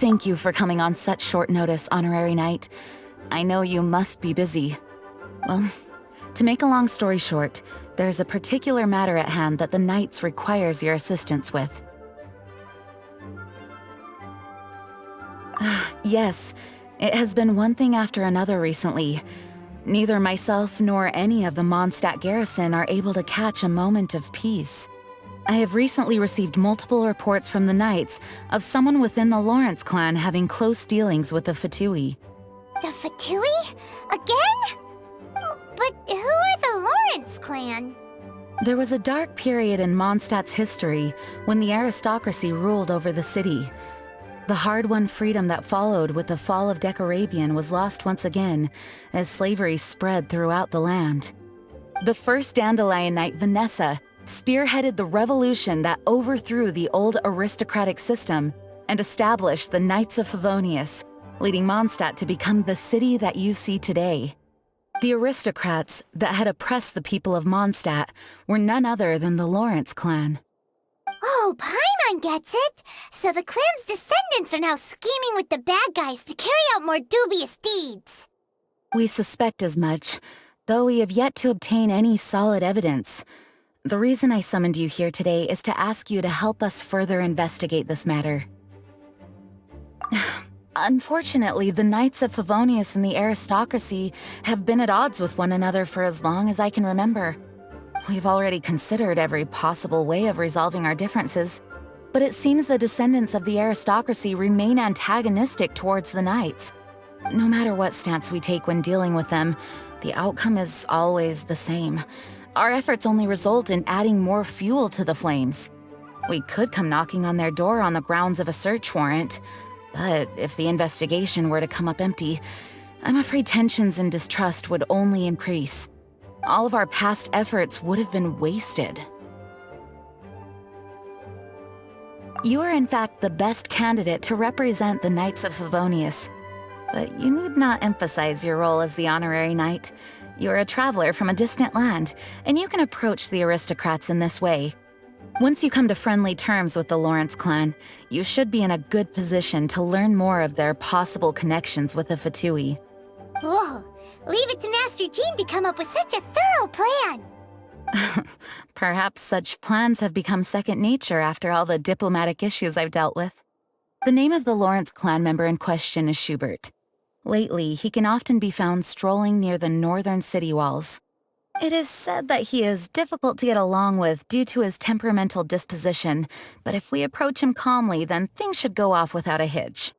Thank you for coming on such short notice, Honorary Knight. I know you must be busy. Well, to make a long story short, there's a particular matter at hand that the Knights requires your assistance with. Yes, it has been one thing after another recently. Neither myself nor any of the Mondstadt garrison are able to catch a moment of peace. I have recently received multiple reports from the Knights of someone within the Lawrence clan having close dealings with the Fatui. The Fatui? Again? But who are the Lawrence clan? There was a dark period in Mondstadt's history when the aristocracy ruled over the city. The hard-won freedom that followed with the fall of Decorabian was lost once again as slavery spread throughout the land. The first Dandelion Knight, Vanessa, spearheaded the revolution that overthrew the old aristocratic system and established the Knights of Favonius, leading Mondstadt to become the city that you see today. The aristocrats that had oppressed the people of Mondstadt were none other than the Lawrence clan. Oh, Paimon gets it! So the clan's descendants are now scheming with the bad guys to carry out more dubious deeds. We suspect as much, though we have yet to obtain any solid evidence. The reason I summoned you here today is to ask you to help us further investigate this matter. Unfortunately, the Knights of Favonius and the aristocracy have been at odds with one another for as long as I can remember. We've already considered every possible way of resolving our differences, but it seems the descendants of the aristocracy remain antagonistic towards the Knights. No matter what stance we take when dealing with them, the outcome is always the same. Our efforts only result in adding more fuel to the flames. We could come knocking on their door on the grounds of a search warrant, but if the investigation were to come up empty, I'm afraid tensions and distrust would only increase. All of our past efforts would have been wasted. You are in fact the best candidate to represent the Knights of Favonius, but you need not emphasize your role as the honorary knight. You're a traveler from a distant land, and you can approach the aristocrats in this way. Once you come to friendly terms with the Lawrence clan, you should be in a good position to learn more of their possible connections with the Fatui. Whoa, leave it to Master Jean to come up with such a thorough plan! Perhaps such plans have become second nature after all the diplomatic issues I've dealt with. The name of the Lawrence clan member in question is Schubert. Lately, he can often be found strolling near the northern city walls. It is said that he is difficult to get along with due to his temperamental disposition, but if we approach him calmly, then things should go off without a hitch.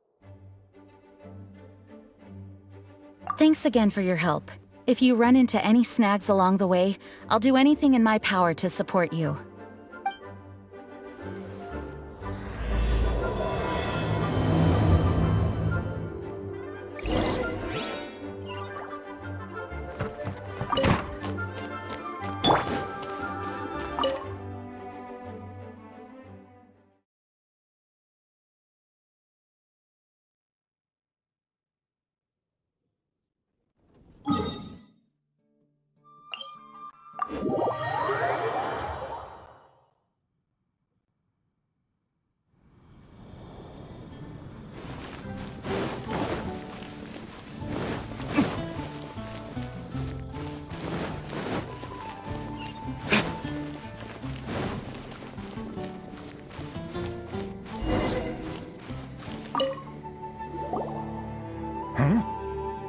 Thanks again for your help. If you run into any snags along the way, I'll do anything in my power to support you.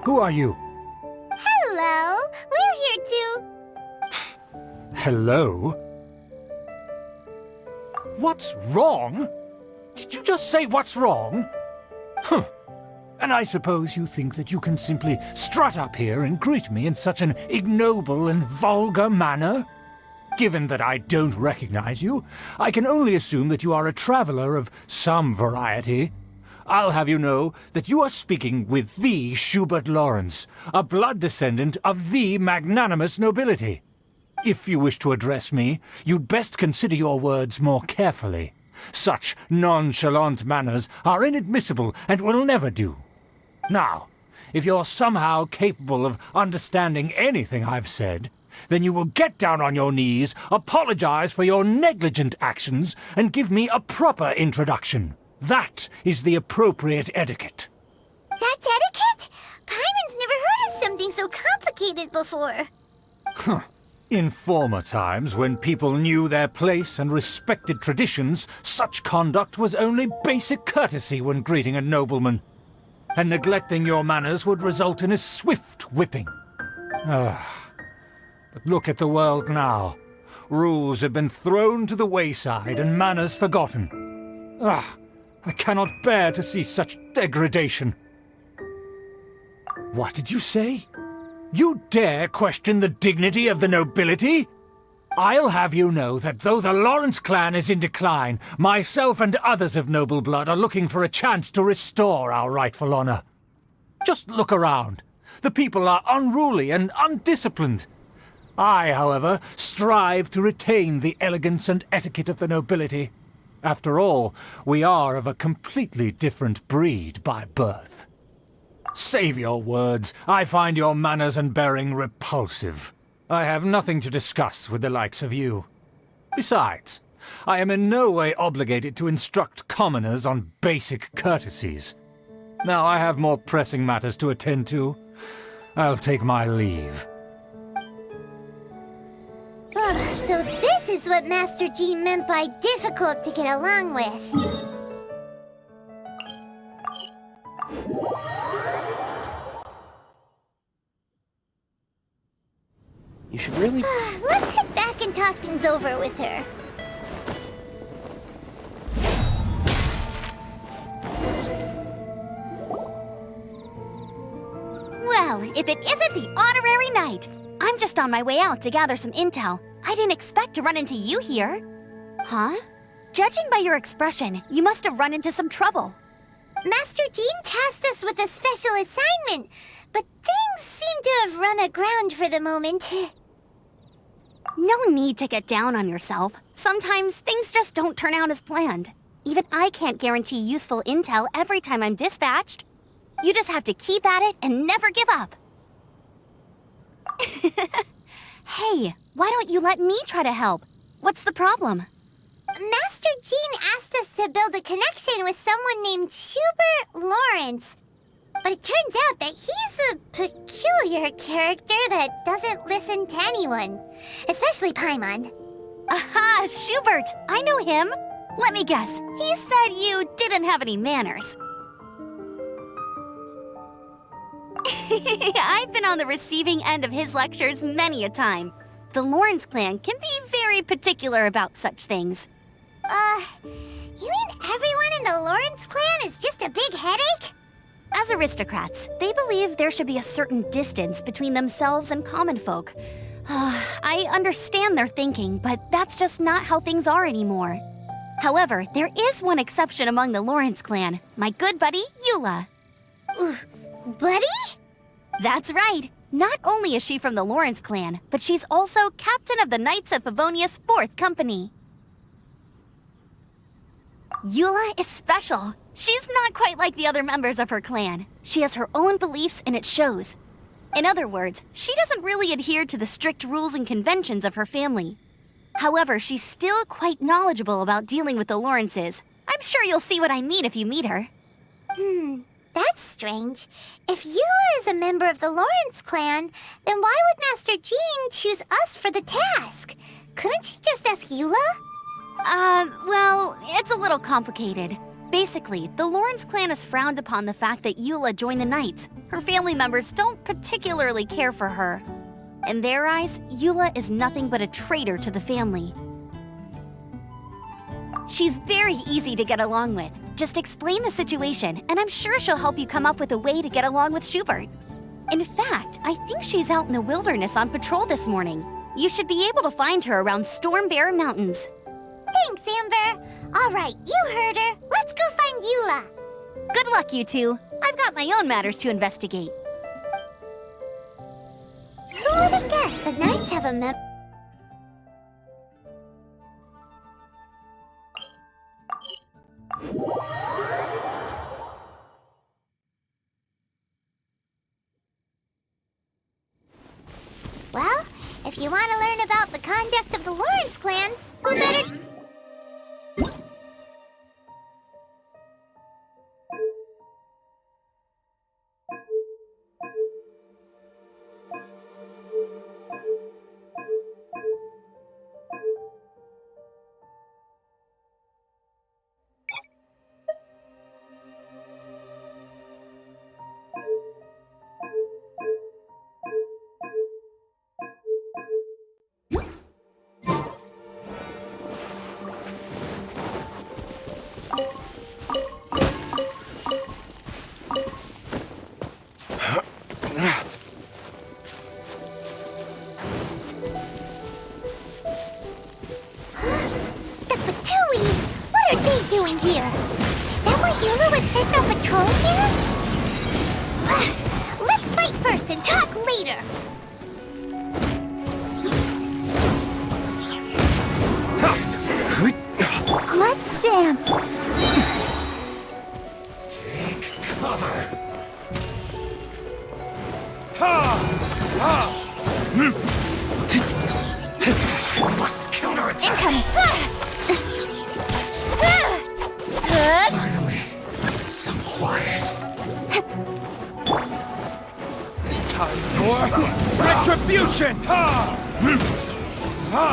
Who are you? Hello, we're here to... Hello? What's wrong? Did you just say what's wrong? Huh. And I suppose you think that you can simply strut up here and greet me in such an ignoble and vulgar manner? Given that I don't recognize you, I can only assume that you are a traveler of some variety. I'll have you know that you are speaking with the Schubert Lawrence, a blood descendant of the magnanimous nobility. If you wish to address me, you'd best consider your words more carefully. Such nonchalant manners are inadmissible and will never do. Now, if you're somehow capable of understanding anything I've said, then you will get down on your knees, apologize for your negligent actions, and give me a proper introduction. That is the appropriate etiquette. That's etiquette? Paimon's never heard of something so complicated before. In former times, when people knew their place and respected traditions, such conduct was only basic courtesy when greeting a nobleman. And neglecting your manners would result in a swift whipping. But look at the world now. Rules have been thrown to the wayside and manners forgotten. I cannot bear to see such degradation. What did you say? You dare question the dignity of the nobility? I'll have you know that though the Lawrence clan is in decline, myself and others of noble blood are looking for a chance to restore our rightful honor. Just look around. The people are unruly and undisciplined. I, however, strive to retain the elegance and etiquette of the nobility. After all, we are of a completely different breed by birth. Save your words. I find your manners and bearing repulsive. I have nothing to discuss with the likes of you. Besides, I am in no way obligated to instruct commoners on basic courtesies. Now I have more pressing matters to attend to. I'll take my leave. So this is what Master Jean meant by difficult to get along with. You should really... Let's head back and talk things over with her. Well, if it isn't the honorary knight! I'm just on my way out to gather some intel. I didn't expect to run into you here. Huh? Judging by your expression, you must have run into some trouble. Master Jean tasked us with a special assignment, but things seem to have run aground for the moment. No need to get down on yourself. Sometimes things just don't turn out as planned. Even I can't guarantee useful intel every time I'm dispatched. You just have to keep at it and never give up. Hey, why don't you let me try to help? What's the problem? Master Jean asked us to build a connection with someone named Schubert Lawrence. But it turns out that he's a peculiar character that doesn't listen to anyone, especially Paimon. Aha, Schubert! I know him. Let me guess, he said you didn't have any manners. I've been on the receiving end of his lectures many a time. The Lawrence clan can be very particular about such things. You mean everyone in the Lawrence clan is just a big headache? As aristocrats, they believe there should be a certain distance between themselves and common folk. I understand their thinking, but that's just not how things are anymore. However, there is one exception among the Lawrence clan, my good buddy, Eula. Buddy? That's right. Not only is she from the Lawrence clan, but she's also captain of the Knights of Favonia's 4th Company. Eula is special. She's not quite like the other members of her clan. She has her own beliefs and it shows. In other words, she doesn't really adhere to the strict rules and conventions of her family. However, she's still quite knowledgeable about dealing with the Lawrences. I'm sure you'll see what I mean if you meet her. That's strange. If Eula is a member of the Lawrence clan, then why would Master Jean choose us for the task? Couldn't she just ask Eula? Well, it's a little complicated. Basically, the Lawrence clan has frowned upon the fact that Eula joined the Knights. Her family members don't particularly care for her. In their eyes, Eula is nothing but a traitor to the family. She's very easy to get along with. Just explain the situation, and I'm sure she'll help you come up with a way to get along with Schubert. In fact, I think she's out in the wilderness on patrol this morning. You should be able to find her around Storm Bear Mountains. Thanks, Amber. All right, you heard her. Let's go find Eula. Good luck, you two. I've got my own matters to investigate. Who would have guessed the Knights have a member? Well, if you want to learn about the conduct of the Lawrence clan, who better... doing here? Is that why Eula was sent on patrol here? Let's fight first and talk later! Let's dance! Take cover! Ha! Ha! Must counterattack! Incoming! Finally, some quiet. Time for retribution! Ha! Ha!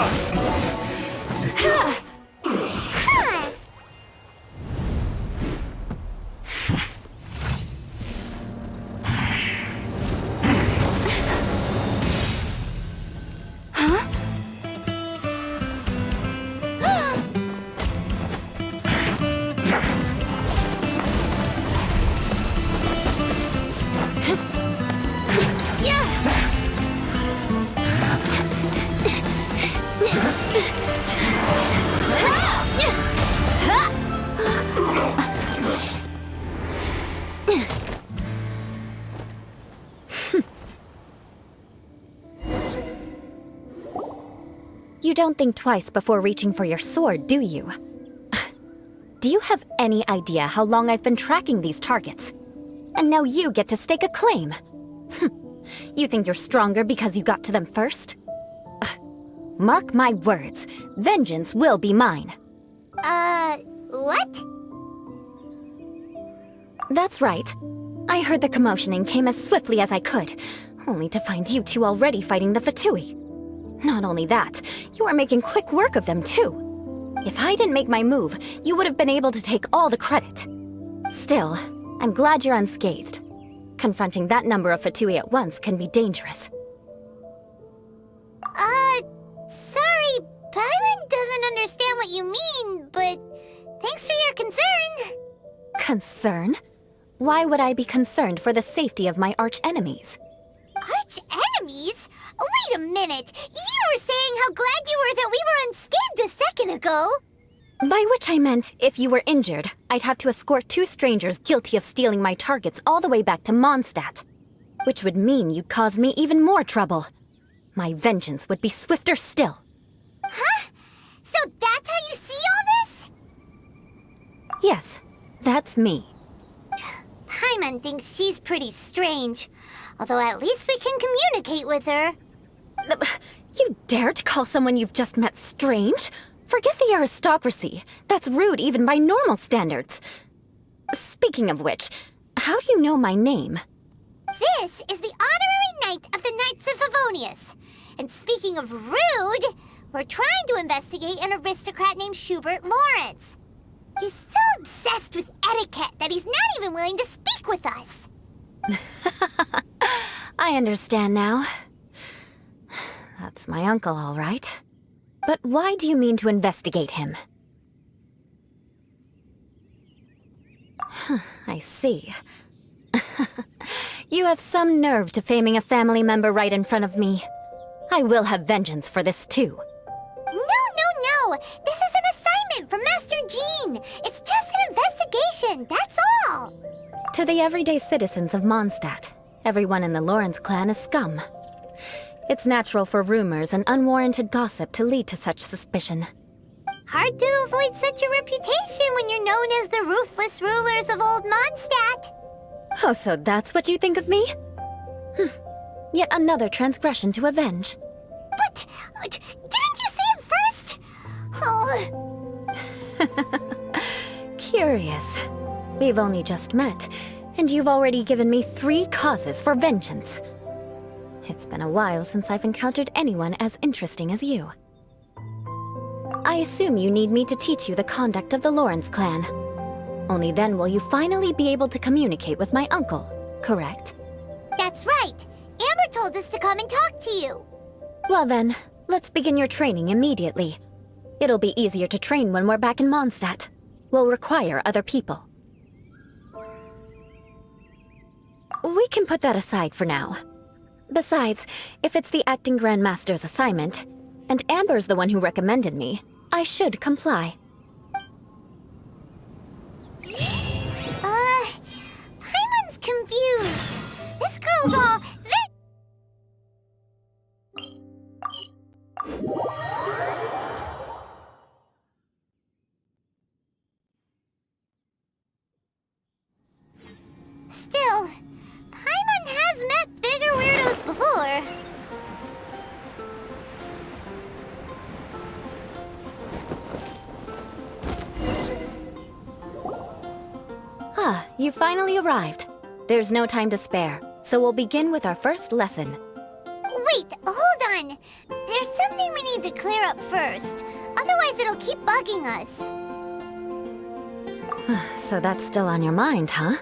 You don't think twice before reaching for your sword, do you? Do you have any idea how long I've been tracking these targets? And now you get to stake a claim. You think you're stronger because you got to them first? Mark my words, vengeance will be mine. What? That's right. I heard the commotion and came as swiftly as I could, only to find you two already fighting the fatui. Not only that, you are making quick work of them too. If I didn't make my move, you would have been able to take all the credit. Still, I'm glad you're unscathed. Confronting that number of fatui at once can be dangerous. Sorry, Paimon doesn't understand what you mean, but thanks for your concern. Concern? Why would I be concerned for the safety of my arch-enemies? Arch-enemies? Wait a minute! You were saying how glad you were that we were unscathed a second ago! By which I meant, if you were injured, I'd have to escort two strangers guilty of stealing my targets all the way back to Mondstadt. Which would mean you'd cause me even more trouble. My vengeance would be swifter still. Huh? So that's how you see all this? Yes, that's me. Paimon thinks she's pretty strange. Although at least we can communicate with her. You dare to call someone you've just met strange? Forget the aristocracy. That's rude even by normal standards. Speaking of which, how do you know my name? This is the honorary knight of the Knights of Favonius. And speaking of rude, we're trying to investigate an aristocrat named Schubert Lawrence. He's so obsessed with etiquette that he's not even willing to speak with us. I understand now. That's my uncle, all right. But why do you mean to investigate him? I see. You have some nerve to faming a family member right in front of me. I will have vengeance for this too. No! This is an assignment from Master Jean! It's just an investigation, that's all! To the everyday citizens of Mondstadt, everyone in the Lawrence clan is scum. It's natural for rumors and unwarranted gossip to lead to such suspicion. Hard to avoid such a reputation when you're known as the ruthless rulers of Old Mondstadt. Oh, so that's what you think of me? Yet another transgression to avenge. But, didn't you say it first? Oh. Curious. We've only just met, and you've already given me 3 causes for vengeance. It's been a while since I've encountered anyone as interesting as you. I assume you need me to teach you the conduct of the Lawrence clan. Only then will you finally be able to communicate with my uncle, correct? That's right. Amber told us to come and talk to you. Well then, let's begin your training immediately. It'll be easier to train when we're back in Mondstadt. We'll require other people. We can put that aside for now. Besides, if it's the acting Grandmaster's assignment, and Amber's the one who recommended me, I should comply. Still, Paimon has met bigger weirdos before. Ah, you finally arrived. There's no time to spare, so we'll begin with our first lesson. Wait, hold on. There's something we need to clear up first. Otherwise, it'll keep bugging us. So that's still on your mind, huh?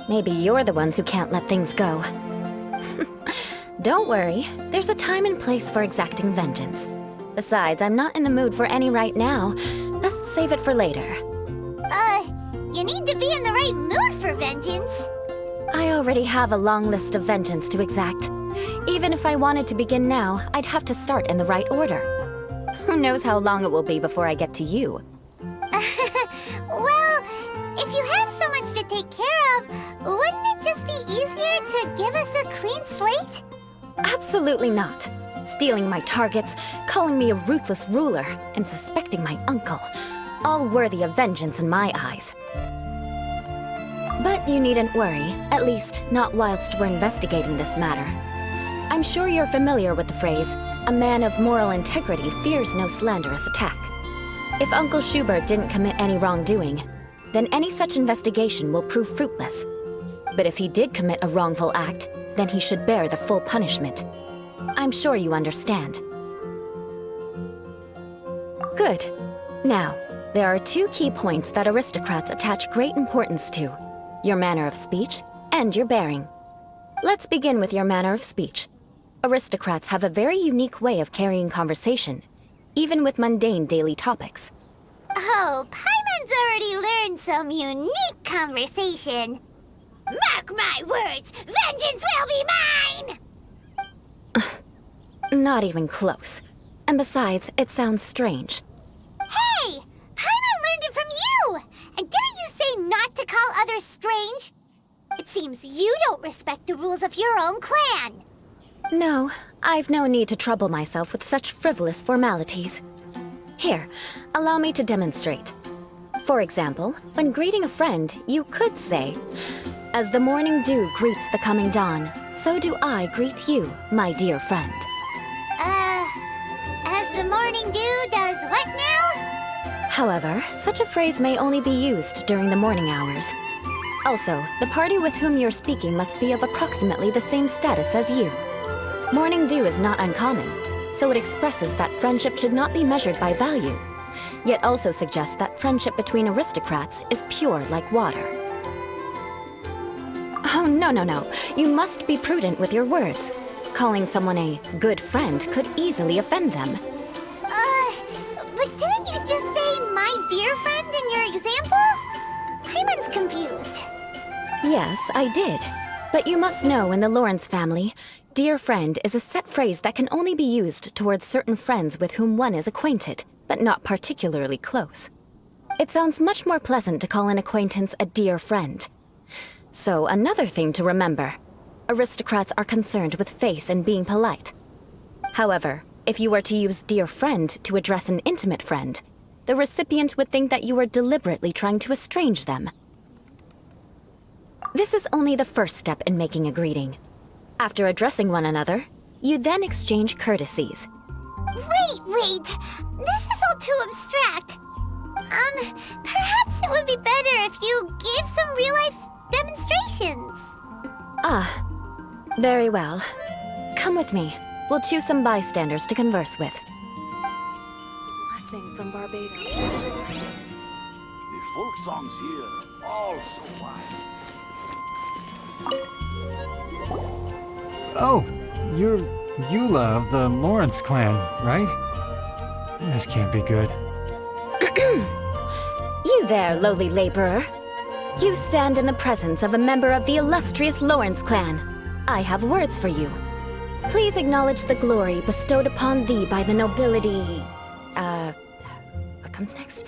Maybe you're the ones who can't let things go. Don't worry, there's a time and place for exacting vengeance. Besides, I'm not in the mood for any right now. Best save it for later. You need to be in the right mood for vengeance. I already have a long list of vengeance to exact. Even if I wanted to begin now, I'd have to start in the right order. Who knows how long it will be before I get to you? Well, if you have so much to take care of, wouldn't it just be easier to give us a clean slate? Absolutely not. Stealing my targets, calling me a ruthless ruler, and suspecting my uncle. All worthy of vengeance in my eyes. But you needn't worry, at least not whilst we're investigating this matter. I'm sure you're familiar with the phrase, a man of moral integrity fears no slanderous attack. If Uncle Schubert didn't commit any wrongdoing, then any such investigation will prove fruitless. But if he did commit a wrongful act, then he should bear the full punishment. I'm sure you understand. Good. Now, there are two key points that aristocrats attach great importance to: your manner of speech and your bearing. Let's begin with your manner of speech. Aristocrats have a very unique way of carrying conversation, even with mundane daily topics. Oh, Paimon's already learned some unique conversation. Mark my words, vengeance will be mine! Not even close. And besides, it sounds strange. Hey! Paimon learned it from you! And didn't you say not to call others strange? It seems you don't respect the rules of your own clan. No, I've no need to trouble myself with such frivolous formalities. Here, allow me to demonstrate. For example, when greeting a friend, you could say, "As the morning dew greets the coming dawn, so do I greet you, my dear friend." As the morning dew does what now? However, such a phrase may only be used during the morning hours. Also, the party with whom you're speaking must be of approximately the same status as you. Morning dew is not uncommon, so it expresses that friendship should not be measured by value, yet also suggests that friendship between aristocrats is pure like water. Oh, no. You must be prudent with your words. Calling someone a good friend could easily offend them. But didn't you just say my dear friend in your example? Paimon's confused. Yes, I did. But you must know in the Lawrence family, dear friend is a set phrase that can only be used towards certain friends with whom one is acquainted, but not particularly close. It sounds much more pleasant to call an acquaintance a dear friend. So another thing to remember, aristocrats are concerned with face and being polite. However, if you were to use dear friend to address an intimate friend, the recipient would think that you were deliberately trying to estrange them. This is only the first step in making a greeting. After addressing one another, you then exchange courtesies. Wait! This is all too abstract. Perhaps it would be better if you gave some real-life demonstrations. Ah, very well. Come with me. We'll choose some bystanders to converse with. Blessing from Barbados. The folk songs here, all so wild. Oh, you're Eula of the Lawrence clan, right? This can't be good. You there, lowly laborer. You stand in the presence of a member of the illustrious Lawrence clan. I have words for you. Please acknowledge the glory bestowed upon thee by the nobility... what comes next?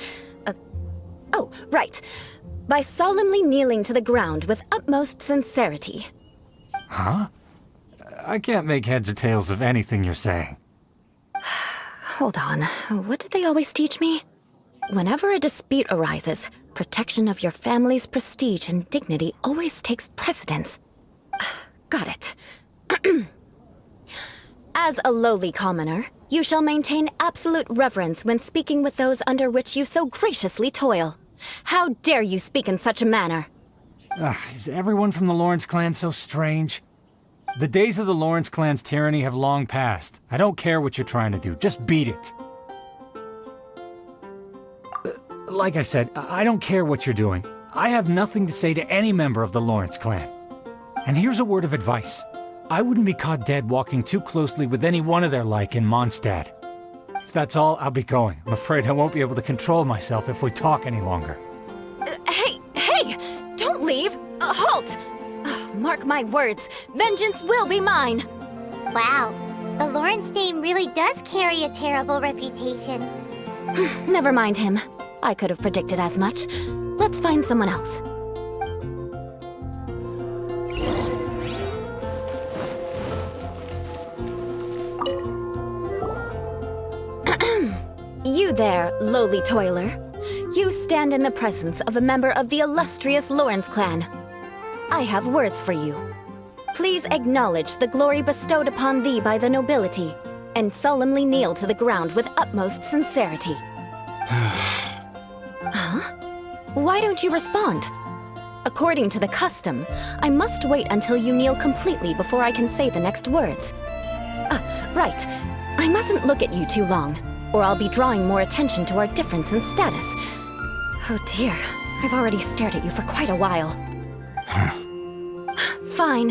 Oh, right. By solemnly kneeling to the ground with utmost sincerity. Huh? I can't make heads or tails of anything you're saying. Hold on, what did they always teach me? Whenever a dispute arises, protection of your family's prestige and dignity always takes precedence. Got it. As a lowly commoner, you shall maintain absolute reverence when speaking with those under which you so graciously toil. How dare you speak in such a manner? Is everyone from the Lawrence clan so strange? The days of the Lawrence clan's tyranny have long passed. I don't care what you're trying to do, just beat it. Like I said, I don't care what you're doing. I have nothing to say to any member of the Lawrence clan. And here's a word of advice. I wouldn't be caught dead walking too closely with any one of their like in Mondstadt. If that's all, I'll be going. I'm afraid I won't be able to control myself if we talk any longer. Hey! Don't leave! Halt! Mark my words, vengeance will be mine! Wow, the Lawrence name really does carry a terrible reputation. Never mind him. I could have predicted as much. Let's find someone else. You there, lowly toiler. You stand in the presence of a member of the illustrious Lawrence clan. I have words for you. Please acknowledge the glory bestowed upon thee by the nobility, and solemnly kneel to the ground with utmost sincerity. Huh? Why don't you respond? According to the custom, I must wait until you kneel completely before I can say the next words. Right. I mustn't look at you too long, or I'll be drawing more attention to our difference in status. Oh dear, I've already stared at you for quite a while. Fine.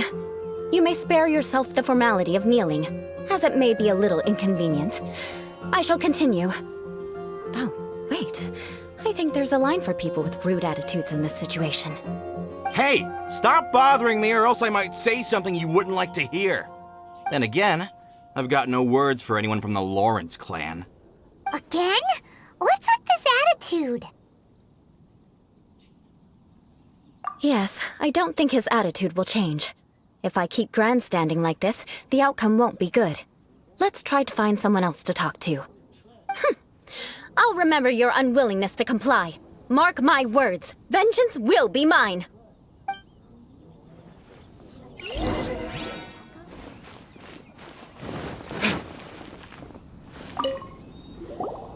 You may spare yourself the formality of kneeling, as it may be a little inconvenient. I shall continue. Oh, wait. I think there's a line for people with rude attitudes in this situation. Hey, stop bothering me or else I might say something you wouldn't like to hear. Then again, I've got no words for anyone from the Lawrence clan. Again? What's with this attitude? Yes, I don't think his attitude will change. If I keep grandstanding like this, the outcome won't be good. Let's try to find someone else to talk to. I'll remember your unwillingness to comply. Mark my words, vengeance will be mine.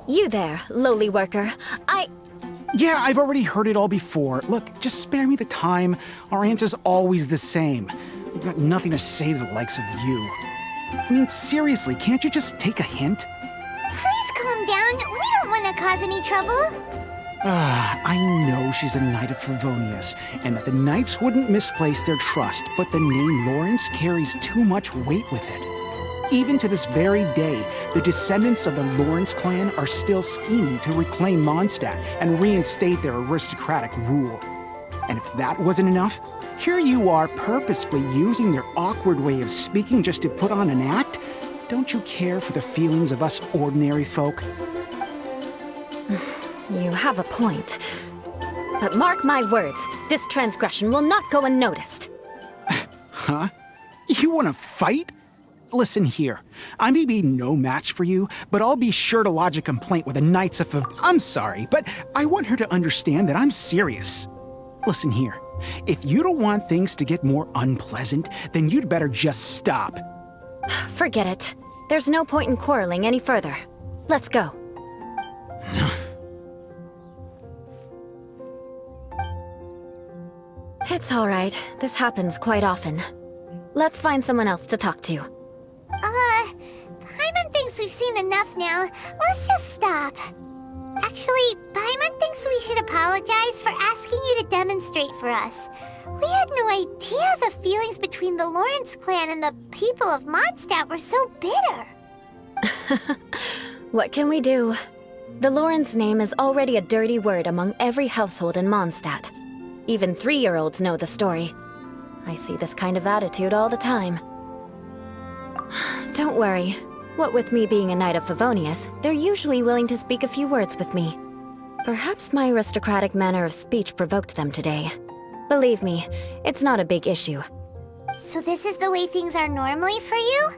You there, lowly worker. Yeah, I've already heard it all before. Look, just spare me the time. Our answer's always the same. We've got nothing to say to the likes of you. I mean, seriously, can't you just take a hint? Please calm down. We don't want to cause any trouble. I know she's a knight of Favonius, and that the knights wouldn't misplace their trust, but the name Lawrence carries too much weight with it. Even to this very day, the descendants of the Lawrence clan are still scheming to reclaim Mondstadt and reinstate their aristocratic rule. And if that wasn't enough, here you are purposefully using their awkward way of speaking just to put on an act? Don't you care for the feelings of us ordinary folk? You have a point. But mark my words, this transgression will not go unnoticed. Huh? You want to fight? Listen here, I may be no match for you, but I'll be sure to lodge a complaint with the Knights of I'm sorry, but I want her to understand that I'm serious. Listen here, if you don't want things to get more unpleasant, then you'd better just stop. Forget it. There's no point in quarreling any further. Let's go. It's all right. This happens quite often. Let's find someone else to talk to. Paimon thinks we've seen enough now. Let's just stop. Actually, Paimon thinks we should apologize for asking you to demonstrate for us. We had no idea the feelings between the Lawrence clan and the people of Mondstadt were so bitter. What can we do? The Lawrence name is already a dirty word among every household in Mondstadt. Even 3-year-olds know the story. I see this kind of attitude all the time. Don't worry. What with me being a knight of Favonius, they're usually willing to speak a few words with me. Perhaps my aristocratic manner of speech provoked them today. Believe me, it's not a big issue. So this is the way things are normally for you?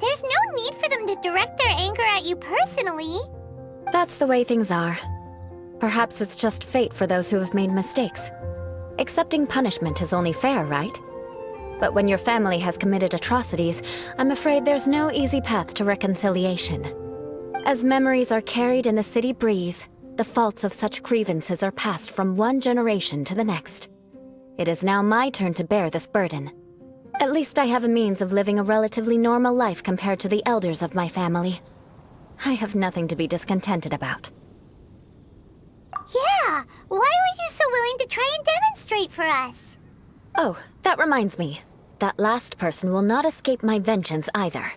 There's no need for them to direct their anger at at you personally. That's the way things are. Perhaps it's just fate for those who have made mistakes. Accepting punishment is only fair, right? But when your family has committed atrocities, I'm afraid there's no easy path to reconciliation. As memories are carried in the city breeze, the faults of such grievances are passed from one generation to the next. It is now my turn to bear this burden. At least I have a means of living a relatively normal life compared to the elders of my family. I have nothing to be discontented about. Yeah, why were you so willing to try and demonstrate for us? Oh, that reminds me. That last person will not escape my vengeance either.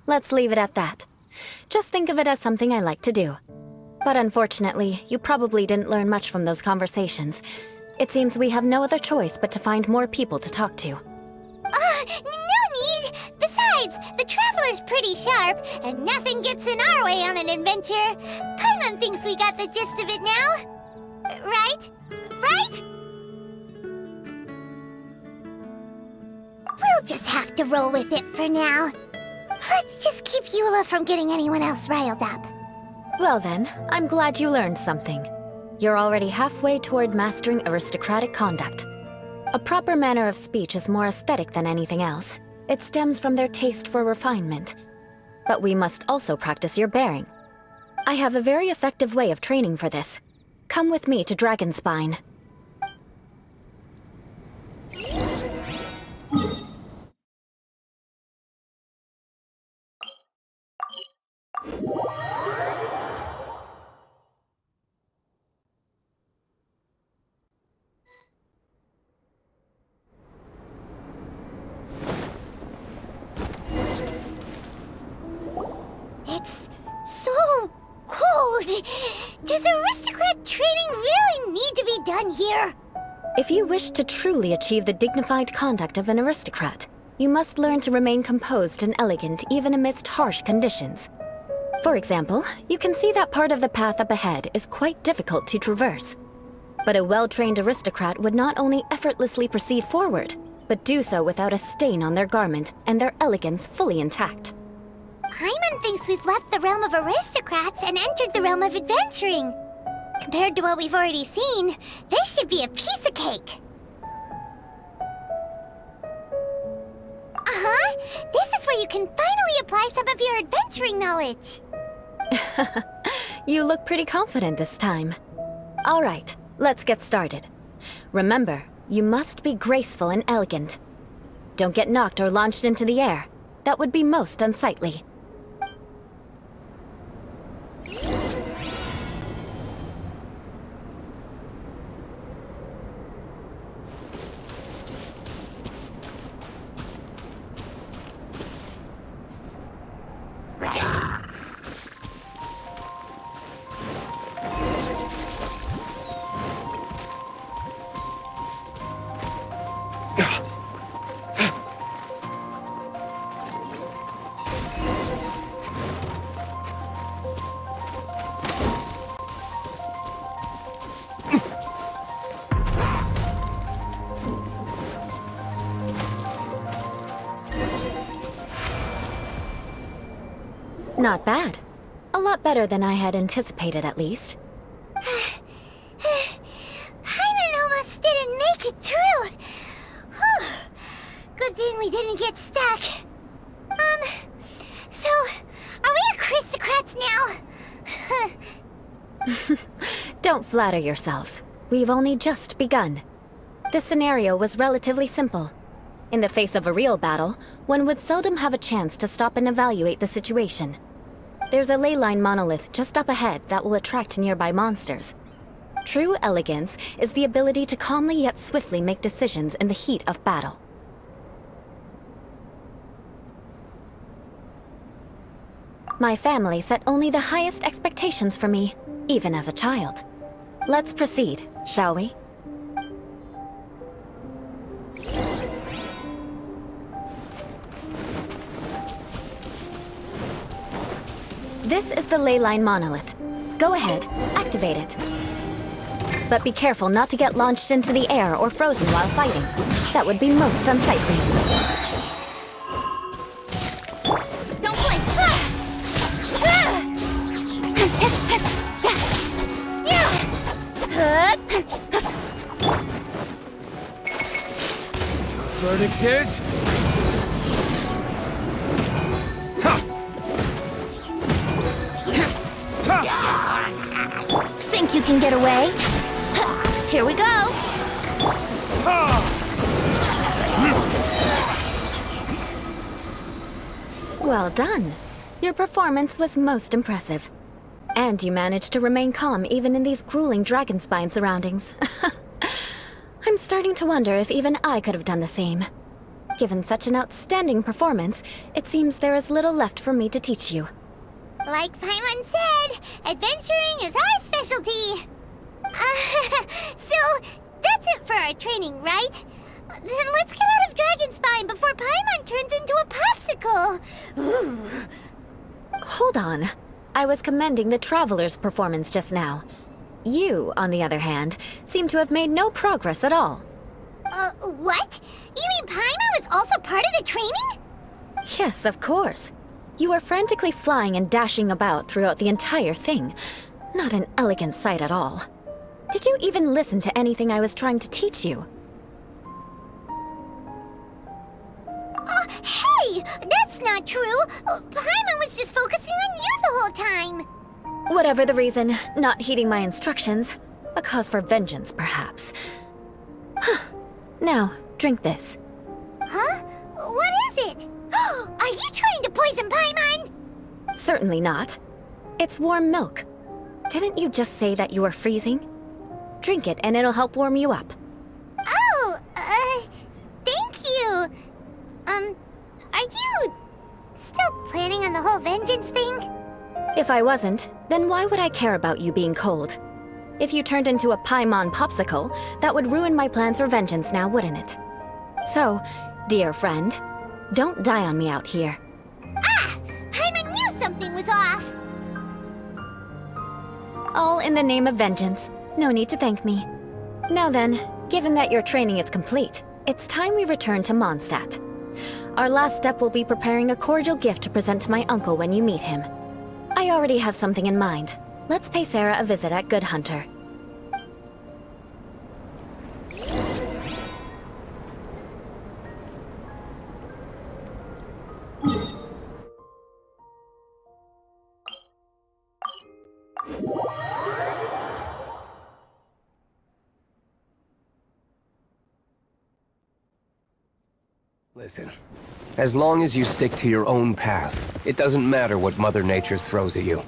Let's leave it at that. Just think of it as something I like to do. But unfortunately, you probably didn't learn much from those conversations. It seems we have no other choice but to find more people to talk to. No need! Besides, the Traveler's pretty sharp, and nothing gets in our way on an adventure. Paimon thinks we got the gist of it now. Right? Right? We'll just have to roll with it for now. Let's just keep Eula from getting anyone else riled up. Well then, I'm glad you learned something. You're already halfway toward mastering aristocratic conduct. A proper manner of speech is more aesthetic than anything else. It stems from their taste for refinement. But we must also practice your bearing. I have a very effective way of training for this. Come with me to Dragonspine. It's so cold. Does aristocrat training really need to be done here? If you wish to truly achieve the dignified conduct of an aristocrat, you must learn to remain composed and elegant even amidst harsh conditions. For example, you can see that part of the path up ahead is quite difficult to traverse. But a well-trained aristocrat would not only effortlessly proceed forward, but do so without a stain on their garment and their elegance fully intact. Paimon thinks we've left the realm of aristocrats and entered the realm of adventuring. Compared to what we've already seen, this should be a piece of cake. This is where you can finally apply some of your adventuring knowledge. You look pretty confident this time. All right, let's get started. Remember, you must be graceful and elegant. Don't get knocked or launched into the air. That would be most unsightly. Not bad. A lot better than I had anticipated, at least. Paimon almost didn't make it through. Whew. Good thing we didn't get stuck. So, are we aristocrats now? Don't flatter yourselves. We've only just begun. This scenario was relatively simple. In the face of a real battle, one would seldom have a chance to stop and evaluate the situation. There's a ley line monolith just up ahead that will attract nearby monsters. True elegance is the ability to calmly yet swiftly make decisions in the heat of battle. My family set only the highest expectations for me, even as a child. Let's proceed, shall we? This is the ley line monolith. Go ahead, activate it. But be careful not to get launched into the air or frozen while fighting. That would be most unsightly. Don't blink! is... Think you can get away? Here we go! Well done. Your performance was most impressive. And you managed to remain calm even in these grueling dragon spine surroundings. I'm starting to wonder if even I could have done the same. Given such an outstanding performance, it seems there is little left for me to teach you. Like Paimon said, adventuring is our specialty. So, that's it for our training, right? Then let's get out of Dragonspine before Paimon turns into a popsicle. Ooh. Hold on. I was commending the Traveler's performance just now. You, on the other hand, seem to have made no progress at all. What? You mean Paimon was also part of the training? Yes, of course. You were frantically flying and dashing about throughout the entire thing. Not an elegant sight at all. Did you even listen to anything I was trying to teach you? Hey! That's not true! Paimon was just focusing on you the whole time! Whatever the reason, not heeding my instructions. A cause for vengeance, perhaps. Now, drink this. Huh? What is it? Are you trying to poison Paimon? Certainly not. It's warm milk. Didn't you just say that you were freezing? Drink it and it'll help warm you up. Oh, thank you. Are you still planning on the whole vengeance thing? If I wasn't, then why would I care about you being cold? If you turned into a Paimon popsicle, that would ruin my plans for vengeance now, wouldn't it? So, dear friend, don't die on me out here. Ah! Paimon knew something was off! All in the name of vengeance. No need to thank me. Now then, given that your training is complete, it's time we return to Mondstadt. Our last step will be preparing a cordial gift to present to my uncle when you meet him. I already have something in mind. Let's pay Sarah a visit at Good Hunter. Listen, as long as you stick to your own path, it doesn't matter what Mother Nature throws at you.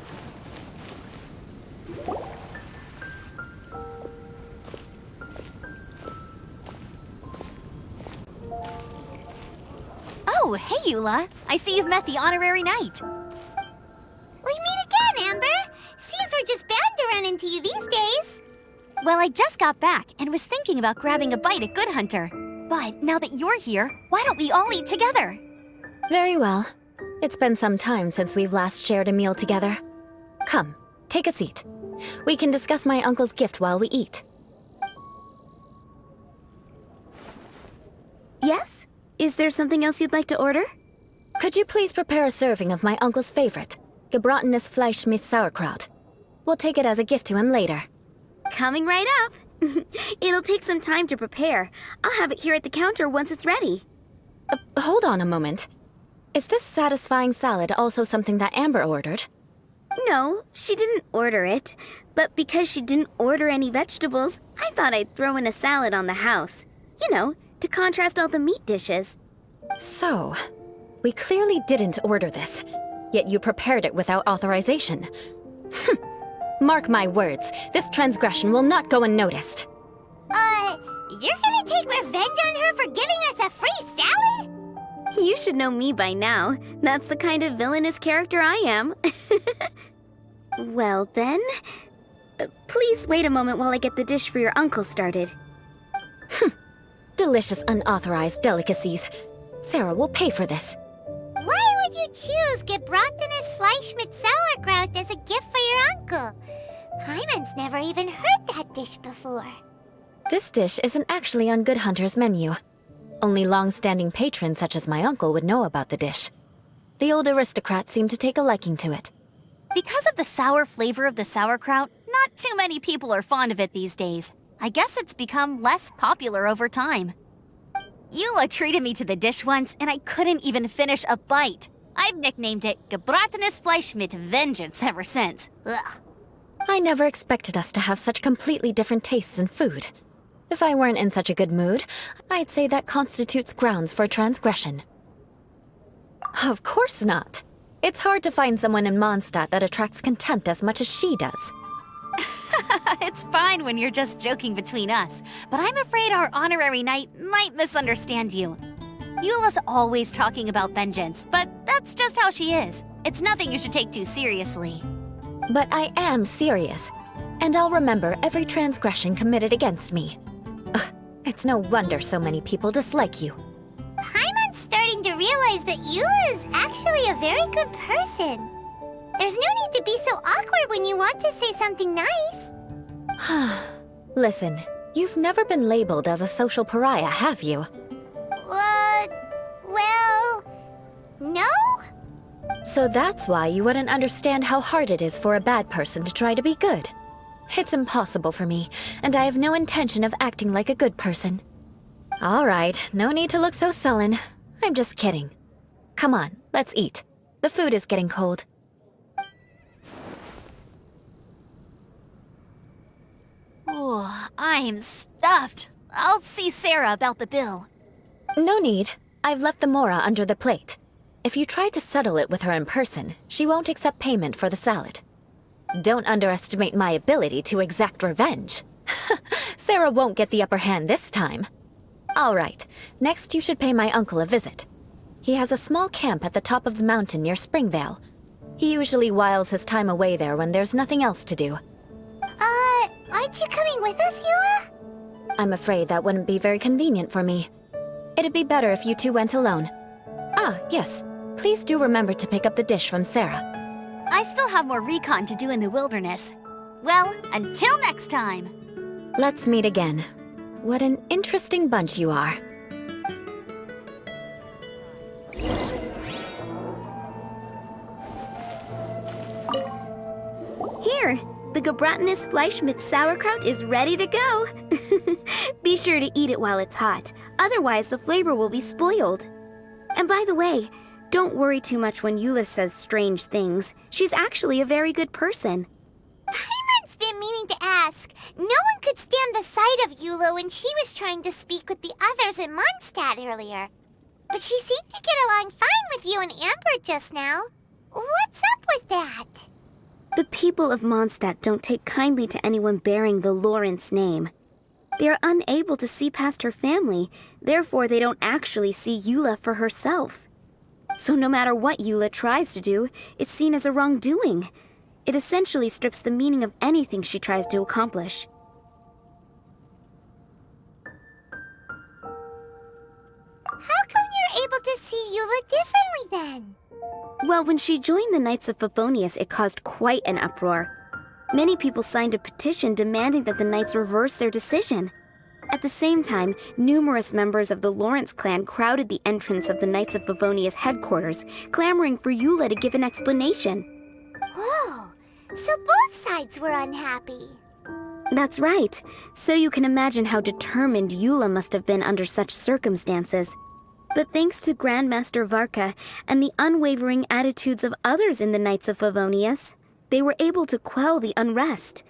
Oh, hey, Eula. I see you've met the honorary knight. We meet again, Amber! Seems we're just bound to run into you these days. Well, I just got back and was thinking about grabbing a bite at Good Hunter. But now that you're here, why don't we all eat together? Very well. It's been some time since we've last shared a meal together. Come, take a seat. We can discuss my uncle's gift while we eat. Yes? Is there something else you'd like to order? Could you please prepare a serving of my uncle's favorite, gebratenes Fleisch mit Sauerkraut? We'll take it as a gift to him later. Coming right up. It'll take some time to prepare. I'll have it here at the counter once it's ready. Hold on a moment. Is this satisfying salad also something that Amber ordered? No, she didn't order it. But because she didn't order any vegetables, I thought I'd throw in a salad on the house. You know, to contrast all the meat dishes. So, we clearly didn't order this, yet you prepared it without authorization. Mark my words, this transgression will not go unnoticed. You're gonna take revenge on her for giving us a free salad? You should know me by now. That's the kind of villainous character I am. Well then, please wait a moment while I get the dish for your uncle started. Delicious unauthorized delicacies. Sarah will pay for this. Why would you choose gebratenes Fleisch mit Sauerkraut as a gift for your uncle? Paimon's never even heard that dish before. This dish isn't actually on Good Hunter's menu. Only long-standing patrons such as my uncle would know about the dish. The old aristocrat seemed to take a liking to it. Because of the sour flavor of the sauerkraut, not too many people are fond of it these days. I guess it's become less popular over time. Eula treated me to the dish once, and I couldn't even finish a bite. I've nicknamed it Gebratenes Fleisch mit Vengeance ever since. Ugh. I never expected us to have such completely different tastes in food. If I weren't in such a good mood, I'd say that constitutes grounds for transgression. Of course not. It's hard to find someone in Mondstadt that attracts contempt as much as she does. It's fine when you're just joking between us, but I'm afraid our honorary knight might misunderstand you. Eula's always talking about vengeance, but that's just how she is. It's nothing you should take too seriously. But I am serious, and I'll remember every transgression committed against me. Ugh, it's no wonder so many people dislike you. Paimon's starting to realize that Eula is actually a very good person. There's no need to be so awkward when you want to say something nice. Listen, you've never been labeled as a social pariah, have you? Well, no? So that's why you wouldn't understand how hard it is for a bad person to try to be good. It's impossible for me, and I have no intention of acting like a good person. All right, no need to look so sullen. I'm just kidding. Come on, let's eat. The food is getting cold. Oh, I'm stuffed. I'll see Sarah about the bill. No need. I've left the mora under the plate. If you try to settle it with her in person, she won't accept payment for the salad. Don't underestimate my ability to exact revenge. Sarah won't get the upper hand this time. All right, next you should pay my uncle a visit. He has a small camp at the top of the mountain near Springvale. He usually whiles his time away there when there's nothing else to do. Aren't you coming with us, Eula? I'm afraid that wouldn't be very convenient for me. It'd be better if you two went alone. Ah, yes. Please do remember to pick up the dish from Sarah. I still have more recon to do in the wilderness. Well, until next time. Let's meet again. What an interesting bunch you are. Here, the Gebratenes Fleisch mit sauerkraut is ready to go. Be sure to eat it while it's hot, otherwise the flavor will be spoiled. And by the way, don't worry too much when Eula says strange things. She's actually a very good person. Paimon's been meaning to ask. No one could stand the sight of Eula when she was trying to speak with the others in Mondstadt earlier. But she seemed to get along fine with you and Amber just now. What's up with that? The people of Mondstadt don't take kindly to anyone bearing the Lawrence name. They are unable to see past her family, therefore they don't actually see Eula for herself. So no matter what Eula tries to do, it's seen as a wrongdoing. It essentially strips the meaning of anything she tries to accomplish. How come you're able to see Eula differently then? Well, when she joined the Knights of Favonius, it caused quite an uproar. Many people signed a petition demanding that the Knights reverse their decision. At the same time, numerous members of the Lawrence clan crowded the entrance of the Knights of Favonius headquarters, clamoring for Eula to give an explanation. Whoa, so both sides were unhappy. That's right. So you can imagine how determined Eula must have been under such circumstances. But thanks to Grandmaster Varka and the unwavering attitudes of others in the Knights of Favonius, they were able to quell the unrest.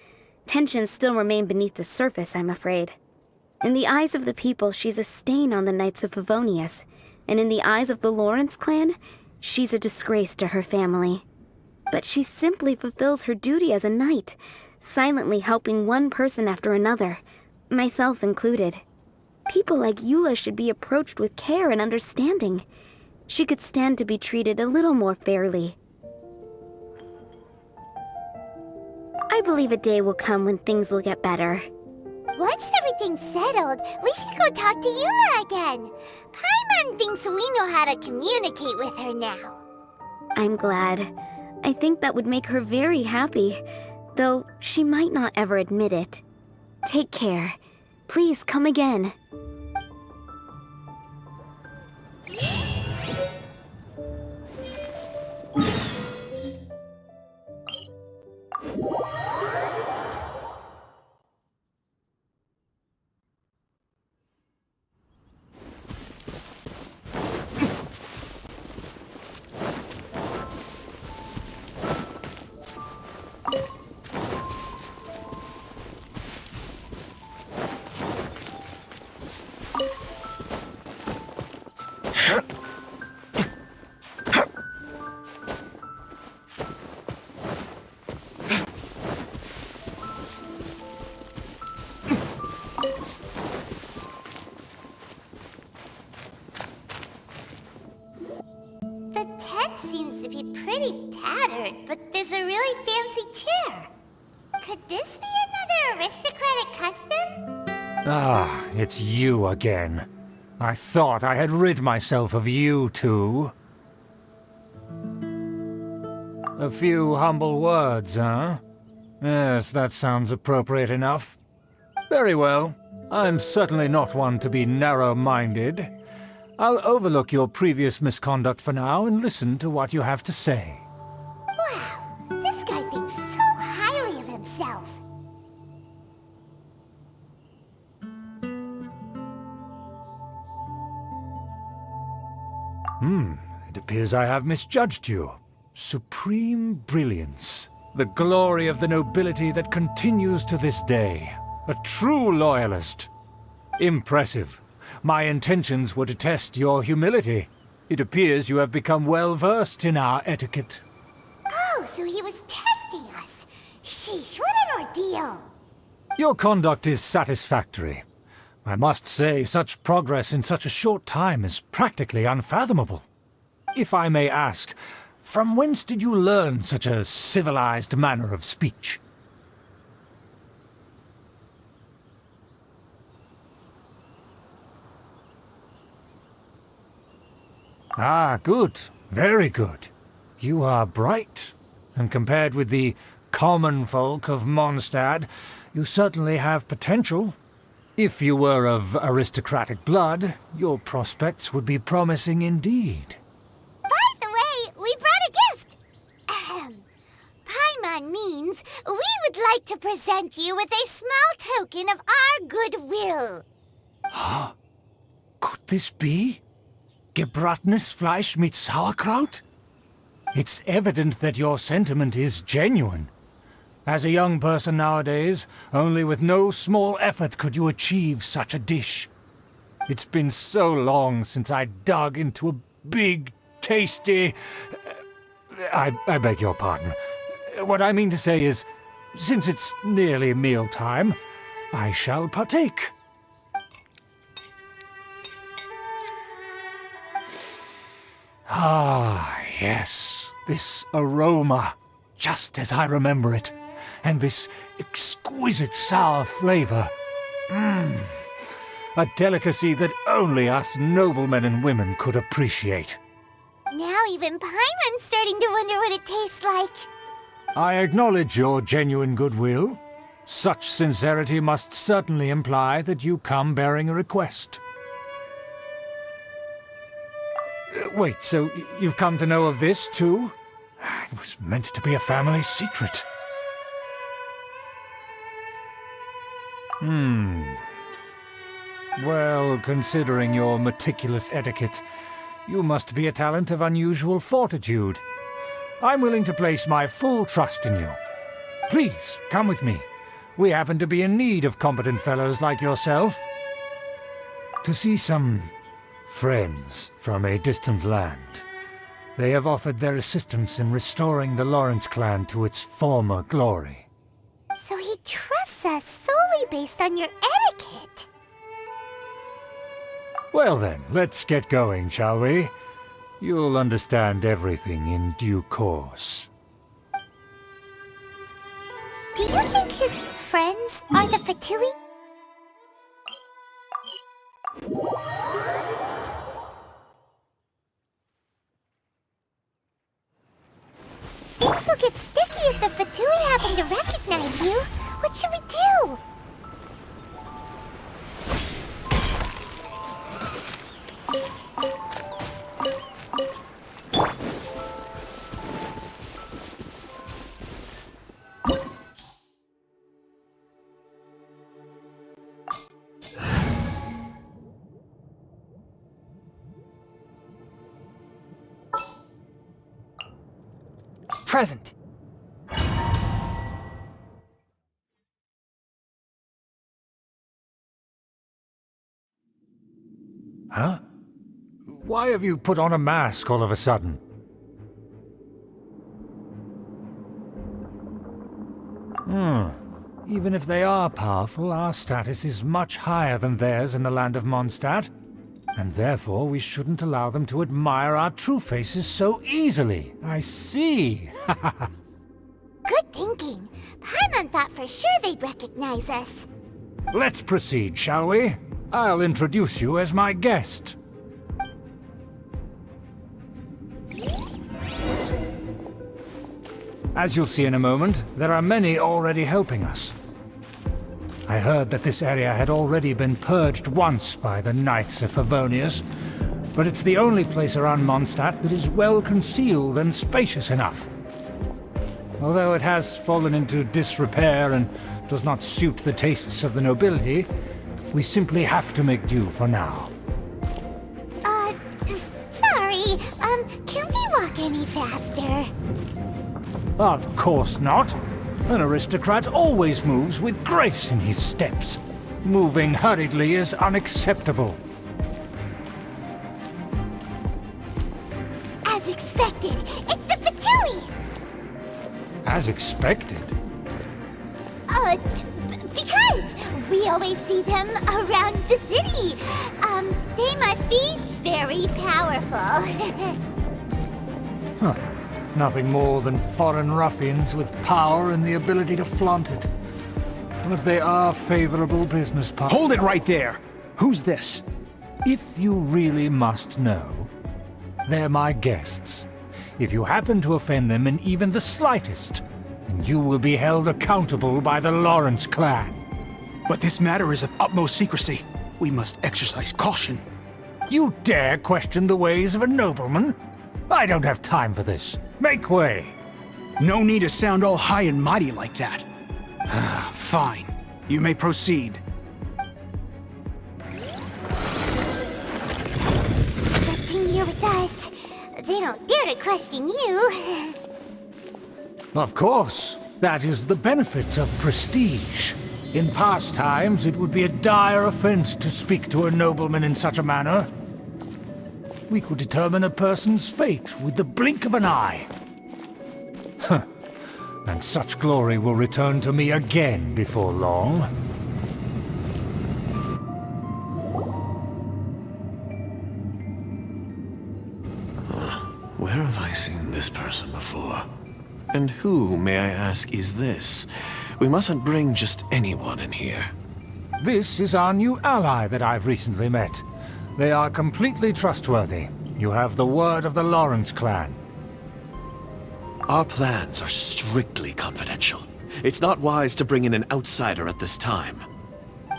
Tensions still remain beneath the surface, I'm afraid. In the eyes of the people, she's a stain on the Knights of Favonius, and in the eyes of the Lawrence clan, she's a disgrace to her family. But she simply fulfills her duty as a knight, silently helping one person after another, myself included. People like Eula should be approached with care and understanding. She could stand to be treated a little more fairly. I believe a day will come when things will get better. Once everything's settled, we should go talk to Eula again. Paimon thinks we know how to communicate with her now. I'm glad. I think that would make her very happy, though she might not ever admit it. Take care. Please come again. pretty tattered, but there's a really fancy chair. Could this be another aristocratic custom? Ah, it's you again. I thought I had rid myself of you two. A few humble words, huh? Yes, that sounds appropriate enough. Very well. I'm certainly not one to be narrow-minded. I'll overlook your previous misconduct for now and listen to what you have to say. Wow, this guy thinks so highly of himself. It appears I have misjudged you. Supreme brilliance. The glory of the nobility that continues to this day. A true loyalist. Impressive. My intentions were to test your humility. It appears you have become well-versed in our etiquette. Oh, so he was testing us. Sheesh, what an ordeal. Your conduct is satisfactory. I must say, such progress in such a short time is practically unfathomable. If I may ask, from whence did you learn such a civilized manner of speech? Ah, good. Very good. You are bright, and compared with the common folk of Mondstadt, you certainly have potential. If you were of aristocratic blood, your prospects would be promising indeed. By the way, we brought a gift. Paimon means we would like to present you with a small token of our goodwill. Huh? Could this be? Gebratenes Fleisch mit Sauerkraut? It's evident that your sentiment is genuine. As a young person nowadays, only with no small effort could you achieve such a dish. It's been so long since I dug into a big, tasty... I beg your pardon. What I mean to say is, since it's nearly mealtime, I shall partake. Ah, yes, this aroma, just as I remember it, and this exquisite sour flavor. A delicacy that only us noblemen and women could appreciate. Now even Paimon's starting to wonder what it tastes like. I acknowledge your genuine goodwill. Such sincerity must certainly imply that you come bearing a request. Wait, so you've come to know of this, too? It was meant to be a family secret. Well, considering your meticulous etiquette, you must be a talent of unusual fortitude. I'm willing to place my full trust in you. Please, come with me. We happen to be in need of competent fellows like yourself. To see some friends from a distant land. They have offered their assistance in restoring the Lawrence clan to its former glory. So he trusts us solely based on your etiquette. Well then, let's get going, shall we? You'll understand everything in due course. Do you think his friends are the fatui? Things will get sticky if the fatui happen to recognize you. What should we do? Present. Huh? Why have you put on a mask all of a sudden? Even if they are powerful, our status is much higher than theirs in the land of Mondstadt. And therefore we shouldn't allow them to admire our true faces so easily. I see. Good thinking. Paimon thought for sure they'd recognize us. Let's proceed, shall we? I'll introduce you as my guest. As you'll see in a moment, there are many already helping us. I heard that this area had already been purged once by the Knights of Favonius, but it's the only place around Mondstadt that is well concealed and spacious enough. Although it has fallen into disrepair and does not suit the tastes of the nobility, we simply have to make do for now. Sorry, can we walk any faster? Of course not. An aristocrat always moves with grace in his steps. Moving hurriedly is unacceptable. As expected, it's the fatui! As expected? Because we always see them around the city. They must be very powerful. Huh. Nothing more than foreign ruffians with power and the ability to flaunt it. But they are favorable business partners. Hold it right there! Who's this? If you really must know, they're my guests. If you happen to offend them in even the slightest, then you will be held accountable by the Lawrence clan. But this matter is of utmost secrecy. We must exercise caution. You dare question the ways of a nobleman? I don't have time for this. Make way! No need to sound all high and mighty like that. Fine. You may proceed. Good thing you're with us. They don't dare to question you. Of course. That is the benefit of prestige. In past times, it would be a dire offense to speak to a nobleman in such a manner. We could determine a person's fate with the blink of an eye. Huh. And such glory will return to me again before long. Where have I seen this person before? And who, may I ask, is this? We mustn't bring just anyone in here. This is our new ally that I've recently met. They are completely trustworthy. You have the word of the Lawrence clan. Our plans are strictly confidential. It's not wise to bring in an outsider at this time.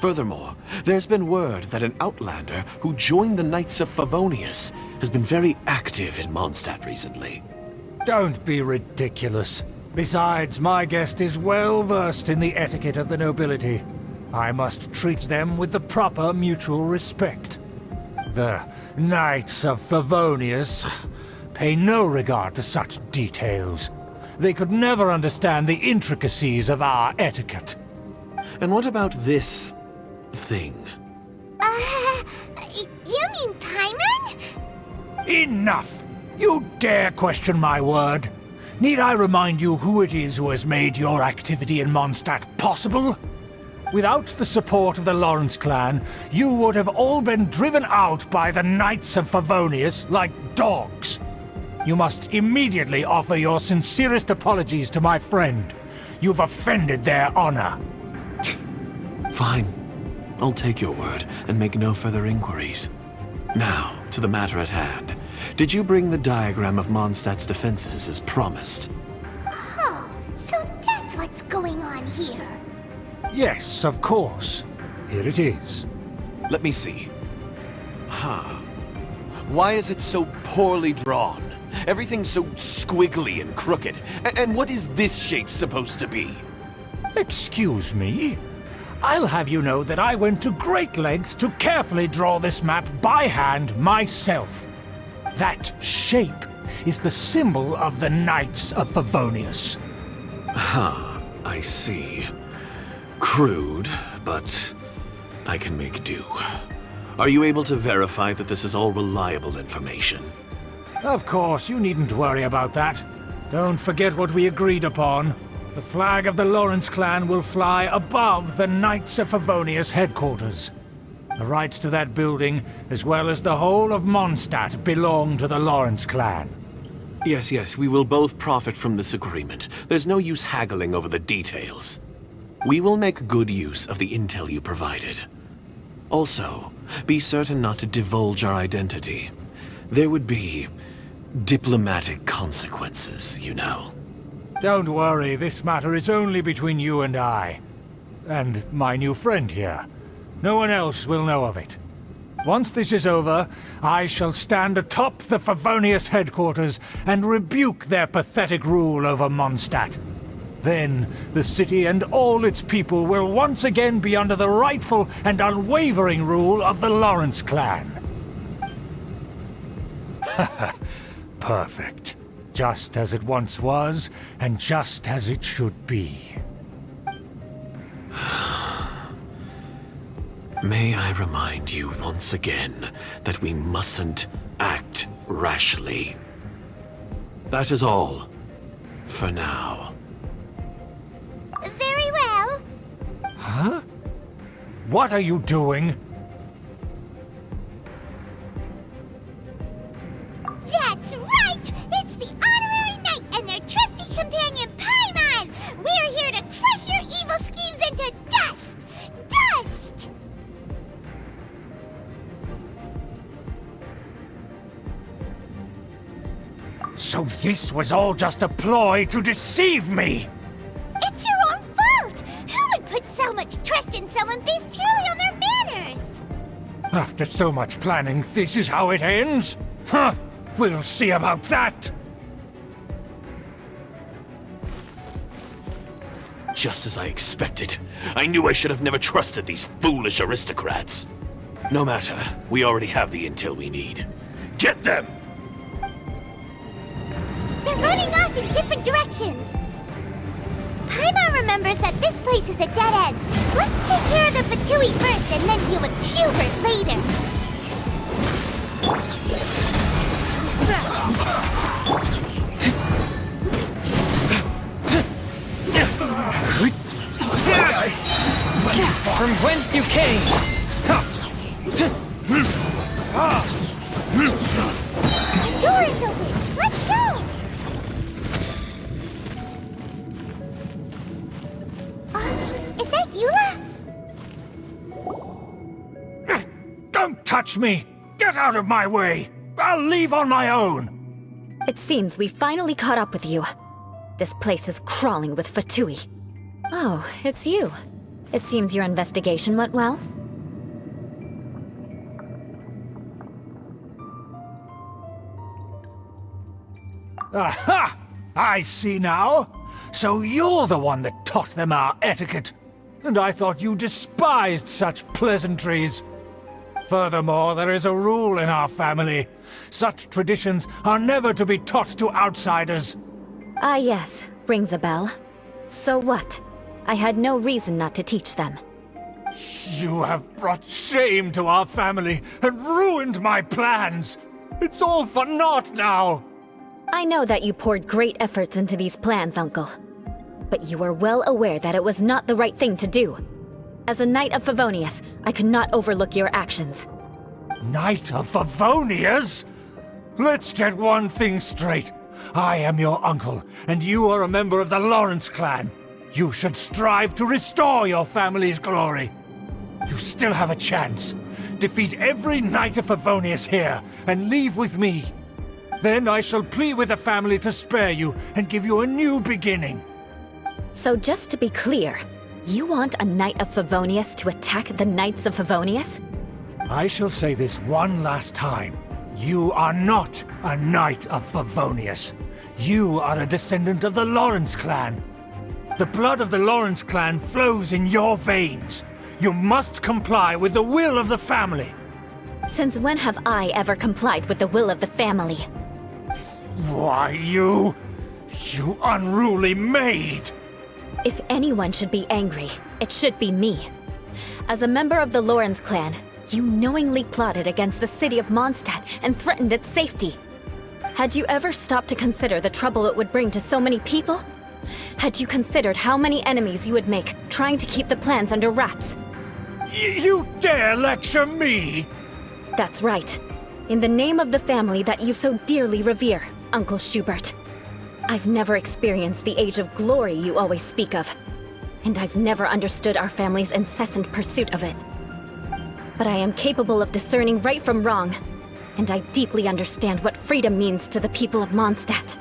Furthermore, there's been word that an outlander who joined the Knights of Favonius has been very active in Mondstadt recently. Don't be ridiculous. Besides, my guest is well versed in the etiquette of the nobility. I must treat them with the proper mutual respect. The Knights of Favonius pay no regard to such details. They could never understand the intricacies of our etiquette. And what about this thing? You mean Paimon? Enough! You dare question my word? Need I remind you who it is who has made your activity in Mondstadt possible? Without the support of the Lawrence clan, you would have all been driven out by the Knights of Favonius like dogs. You must immediately offer your sincerest apologies to my friend. You've offended their honor. Fine. I'll take your word and make no further inquiries. Now, to the matter at hand. Did you bring the diagram of Mondstadt's defenses as promised? Oh, so that's what's going on here. Yes, of course. Here it is. Let me see. Why is it so poorly drawn? Everything's so squiggly and crooked. And what is this shape supposed to be? Excuse me? I'll have you know that I went to great lengths to carefully draw this map by hand myself. That shape is the symbol of the Knights of Favonius. I see. Crude, but I can make do. Are you able to verify that this is all reliable information? Of course, you needn't worry about that. Don't forget what we agreed upon. The flag of the Lawrence clan will fly above the Knights of Favonius headquarters. The rights to that building, as well as the whole of Mondstadt, belong to the Lawrence clan. Yes, we will both profit from this agreement. There's no use haggling over the details. We will make good use of the intel you provided. Also, be certain not to divulge our identity. There would be diplomatic consequences, you know. Don't worry, this matter is only between you and I. And my new friend here. No one else will know of it. Once this is over, I shall stand atop the Favonius headquarters and rebuke their pathetic rule over Mondstadt. Then, the city and all its people will once again be under the rightful and unwavering rule of the Lawrence clan. Perfect. Just as it once was, and just as it should be. May I remind you once again that we mustn't act rashly. That is all, for now. Very well. Huh? What are you doing? That's right! It's the honorary knight and their trusty companion, Paimon! We're here to crush your evil schemes into dust! Dust! So this was all just a ploy to deceive me! It's your own fault! Who would put so much trust in someone based purely on their manners? After so much planning, this is how it ends? Huh! We'll see about that! Just as I expected. I knew I should have never trusted these foolish aristocrats. No matter, we already have the intel we need. Get them! They're running off in different directions. Paimon remembers that this place is a dead end. Let's take care of the fatui first and then deal with Schubert later. From whence you came! The door is open! Let's go! Is that Eula? Don't touch me! Get out of my way! I'll leave on my own! It seems we finally caught up with you. This place is crawling with fatui. Oh, it's you. It seems your investigation went well. Aha! I see now! So you're the one that taught them our etiquette! And I thought you despised such pleasantries! Furthermore, there is a rule in our family. Such traditions are never to be taught to outsiders. Ah yes, rings a bell. So what? I had no reason not to teach them. You have brought shame to our family and ruined my plans! It's all for naught now! I know that you poured great efforts into these plans, Uncle. But you are well aware that it was not the right thing to do. As a Knight of Favonius, I could not overlook your actions. Knight of Favonius? Let's get one thing straight. I am your uncle, and you are a member of the Lawrence clan. You should strive to restore your family's glory. You still have a chance. Defeat every Knight of Favonius here, and leave with me. Then I shall plead with the family to spare you and give you a new beginning. So just to be clear, you want a Knight of Favonius to attack the Knights of Favonius? I shall say this one last time. You are not a Knight of Favonius. You are a descendant of the Lawrence clan. The blood of the Lawrence clan flows in your veins. You must comply with the will of the family. Since when have I ever complied with the will of the family? Why, you unruly maid! If anyone should be angry, it should be me. As a member of the Lawrence clan, you knowingly plotted against the city of Mondstadt and threatened its safety. Had you ever stopped to consider the trouble it would bring to so many people? Had you considered how many enemies you would make trying to keep the plans under wraps? You dare lecture me? That's right. In the name of the family that you so dearly revere, Uncle Schubert. I've never experienced the age of glory you always speak of. And I've never understood our family's incessant pursuit of it. But I am capable of discerning right from wrong. And I deeply understand what freedom means to the people of Mondstadt.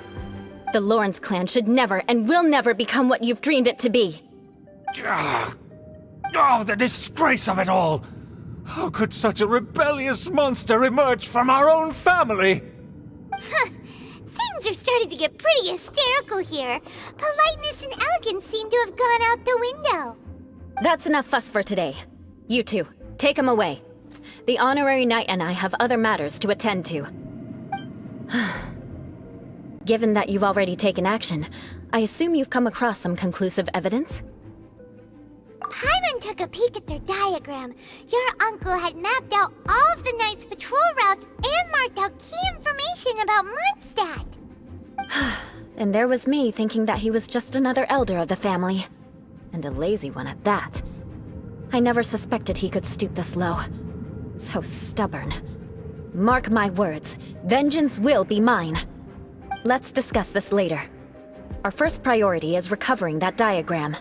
The Lawrence clan should never and will never become what you've dreamed it to be. Oh, the disgrace of it all! How could such a rebellious monster emerge from our own family? Things are starting to get pretty hysterical here. Politeness and elegance seem to have gone out the window. That's enough fuss for today. You two, take him away. The honorary knight and I have other matters to attend to. Given that you've already taken action, I assume you've come across some conclusive evidence? Paimon took a peek at their diagram. Your uncle had mapped out all of the Knight's patrol routes and marked out key information about Mondstadt. And there was me thinking that he was just another elder of the family. And a lazy one at that. I never suspected he could stoop this low. So stubborn. Mark my words, vengeance will be mine. Let's discuss this later. Our first priority is recovering that diagram.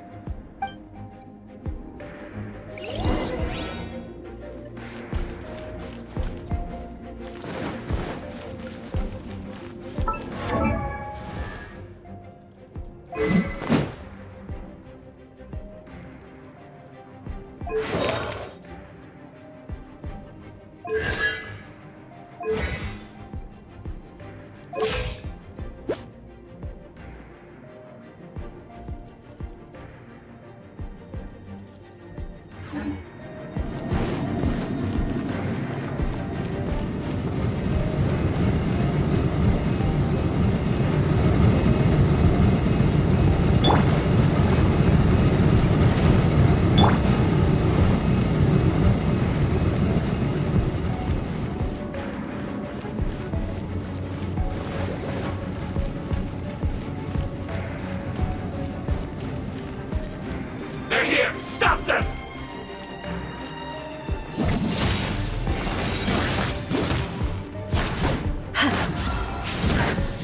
They're here! Stop them!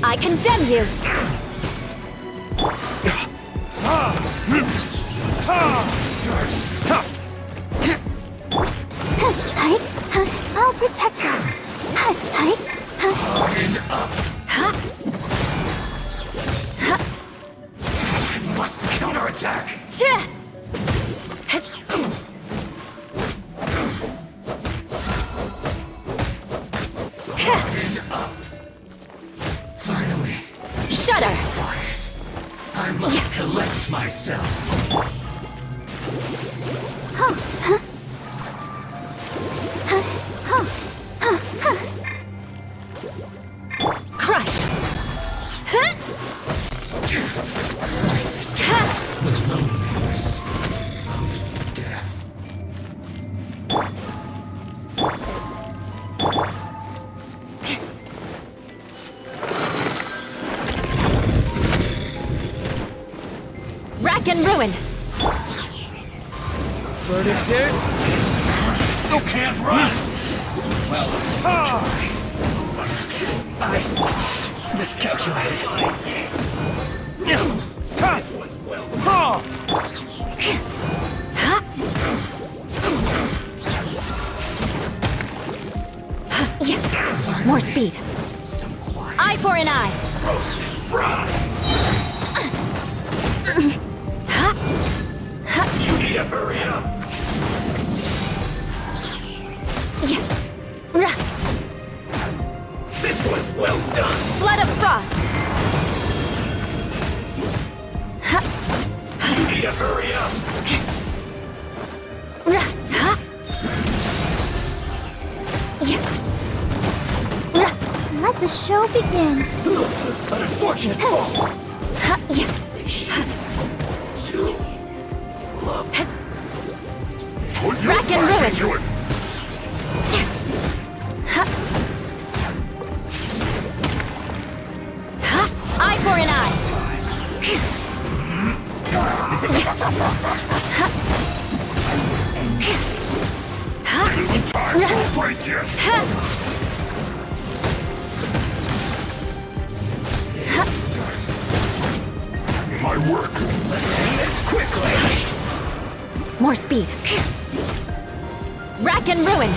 I condemn you! I'll protect us. I must counterattack! Finally. Shudder! Quiet. I must collect myself. Crush! My sister, the loneliness of death. Rack and ruin! Verdict you can't run! Well, I miscalculated. This was well More speed. Eye for an eye. roasted fried. You need to hurry up. This was well done. Flood of frost. You need to hurry up. Let the show begin. An unfortunate fault. Rack and ruin. Eye for an eye. isn't time for a break yet. My work. Let's end this quickly. More speed. Rack and ruin.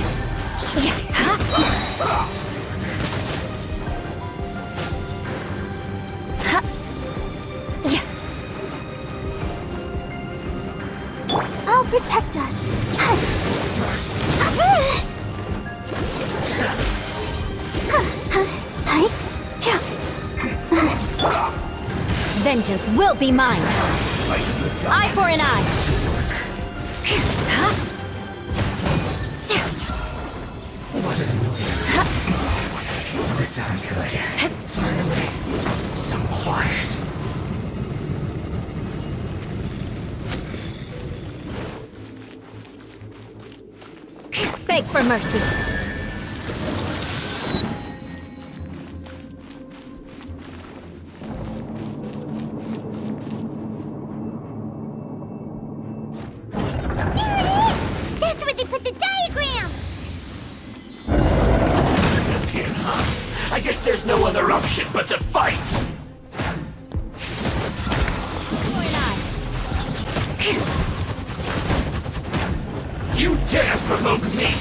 I'll protect us. Vengeance will be mine. Eye for an eye. What an annoyance. This isn't good. Finally, some quiet. Beg for mercy. That's where they put the diagram! This here, huh? I guess there's no other option but to fight! You dare provoke me!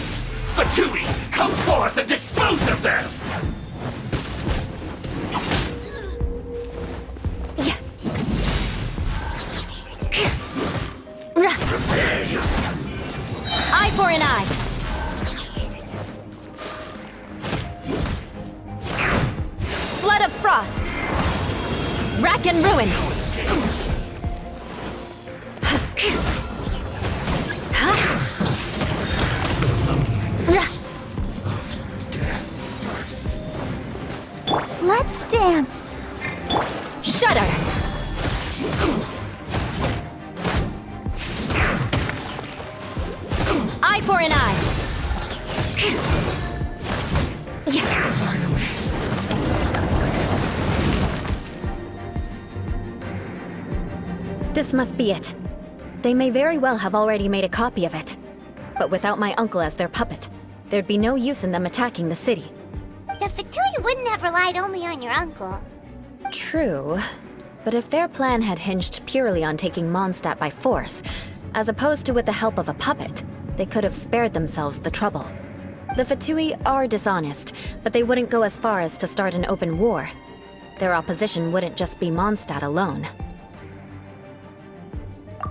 Fatui, come forth and dispose of them! Prepare yourself! Eye for an eye! Flood of frost! Rack and ruin! Let's dance! Shudder! Eye for an eye! This must be it. They may very well have already made a copy of it. But without my uncle as their puppet, there'd be no use in them attacking the city. The Fatui wouldn't have relied only on your uncle. True. But if their plan had hinged purely on taking Mondstadt by force, as opposed to with the help of a puppet, they could have spared themselves the trouble. The Fatui are dishonest, but they wouldn't go as far as to start an open war. Their opposition wouldn't just be Mondstadt alone.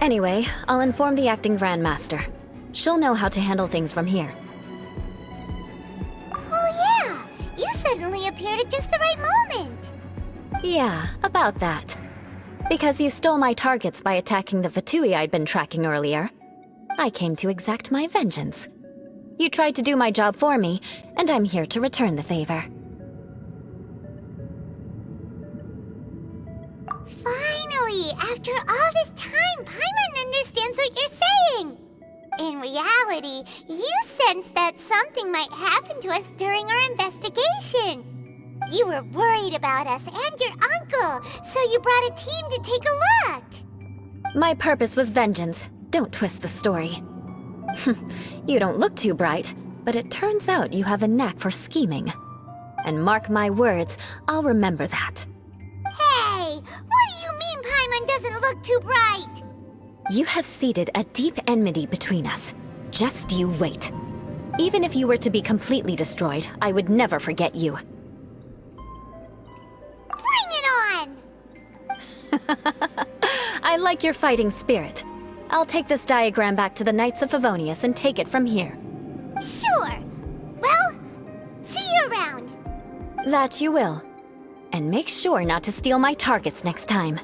Anyway, I'll inform the acting Grandmaster. She'll know how to handle things from here. Oh yeah! You suddenly appeared at just the right moment! Yeah, about that. Because you stole my targets by attacking the Fatui I'd been tracking earlier. I came to exact my vengeance. You tried to do my job for me, and I'm here to return the favor. Finally! After all this time, Paimon understands what you're saying! In reality, you sensed that something might happen to us during our investigation. You were worried about us and your uncle, so you brought a team to take a look. My purpose was vengeance. Don't twist the story. You don't look too bright, but it turns out you have a knack for scheming. And mark my words, I'll remember that. Hey! What do you mean Paimon doesn't look too bright? You have seeded a deep enmity between us. Just you wait. Even if you were to be completely destroyed, I would never forget you. Bring it on! I like your fighting spirit. I'll take this diagram back to the Knights of Favonius and take it from here. Sure. Well, see you around. That you will. And make sure not to steal my targets next time.